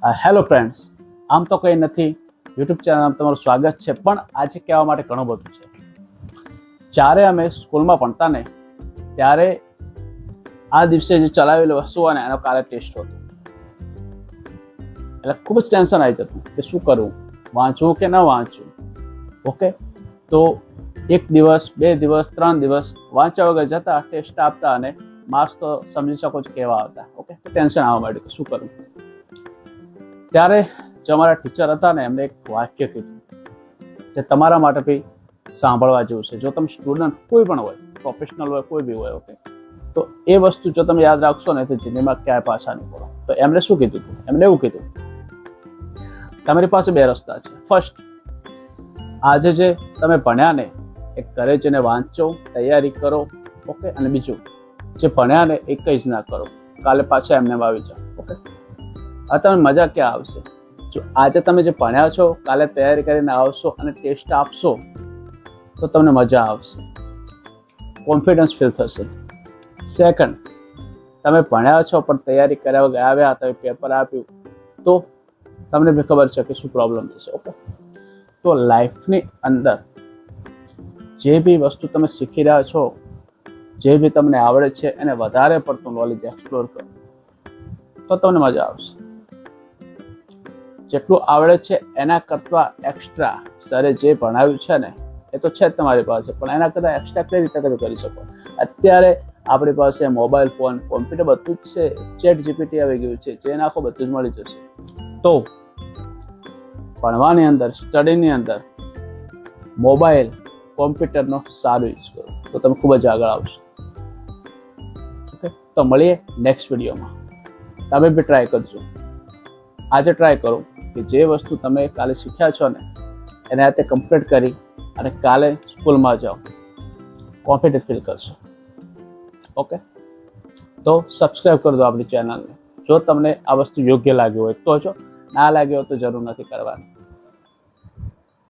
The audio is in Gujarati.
હેલો ફ્રેન્ડ્સ, આમ તો કંઈ નથી, યુટ્યુબ ચેનલમાં તમારું સ્વાગત છે. પણ આજે કહેવા માટે ઘણું બધું છે. જ્યારે અમે સ્કૂલમાં ભણતા ને ત્યારે આ દિવસે જે ચલાવેલી વસ્તુ હોય ને એનો કાલે ટેસ્ટ હતો, એટલે ખૂબ જ ટેન્શન આવી જતું કે શું કરવું, વાંચવું કે ન વાંચવું. ઓકે, તો 1 દિવસ 2 દિવસ 3 દિવસ વાંચ્યા વગર જતા, ટેસ્ટ આપતા અને માર્ક્સ તો સમજી શકો છો કેવા આવતા. ઓકે, ટેન્શન આવવા માંડ્યું કે શું કરવું. ત્યારે જે અમારા ટીચર હતા ને એમને એક વાક્ય કીધું જે તમારા માટે બી સાંભળવા જેવું છે. જો તમે સ્ટુડન્ટ કોઈ પણ હોય, પ્રોફેશનલ હોય, કોઈ બી હોય, ઓકે, તો એ વસ્તુ જો તમે યાદ રાખશો ને તો જિંદગીમાં ક્યાંય પાછા નહીં પડો. તો એમણે શું કીધું હતું? એમણે એવું કીધું, તમારી પાસે 2 રસ્તા છે. ફર્સ્ટ, આજે જે તમે ભણ્યા ને એ ઘરે જઈને વાંચો, તૈયારી કરો. ઓકે, અને બીજું, જે ભણ્યા ને એ કંઈ જ ના કરો, કાલે પાછા એમને આવી જાઓ. ઓકે, આ તમે મજા ક્યાં આવશે? જો આજે તમે જે ભણ્યા છો, કાલે તૈયારી કરીને આવશો અને ટેસ્ટ આપશો તો તમને મજા આવશે, કોન્ફિડન્સ ફીલ થશે. સેકન્ડ, તમે ભણ્યા છો પણ તૈયારી કર્યા વગર આવ્યા, તમે પેપર આપ્યું તો તમને બી ખબર છે કે શું પ્રોબ્લેમ થશે. ઓકે, તો લાઈફની અંદર જે બી વસ્તુ તમે શીખી રહ્યા છો, જે બી તમને આવડે છે એને વધારે પડતું નોલેજ એક્સપ્લોર કરો તો તમને મજા આવશે. જેટલું આવડે છે એના કરતાં એક્સ્ટ્રા સરે જે ભણાવ્યું છે ને એ તો છે જ તમારી પાસે, પણ એના કરતાં એક્સ્ટ્રા કઈ રીતે તમે કરી શકો? અત્યારે આપણી પાસે મોબાઈલ ફોન, કોમ્પ્યુટર બધું જ છે. ચેટ જીપીટી આવી ગયું છે, જે નાખો બધું જ મળી જશે. તો ભણવાની અંદર, સ્ટડીની અંદર મોબાઈલ, કોમ્પ્યુટરનો સારો યુઝ કરો તો તમે ખૂબ જ આગળ આવશો. ઓકે, તો મળીએ નેક્સ્ટ વિડીયોમાં. તમે બી ટ્રાય કરજો. આજે ટ્રાય કરો કે જે વસ્તુ તમે કાલે શીખ્યા છો ને એને આ રીતે કમ્પ્લીટ કરી અને કાલે સ્કૂલમાં જાઓ, કોન્ફિડન્ટ ફીલ કરશો. ઓકે, તો સબસ્ક્રાઈબ કરી દો આપણી ચેનલને. જો તમને આ વસ્તુ યોગ્ય લાગી હોય તો, જો ના લાગી હોય તો જરૂર નથી કરવાની.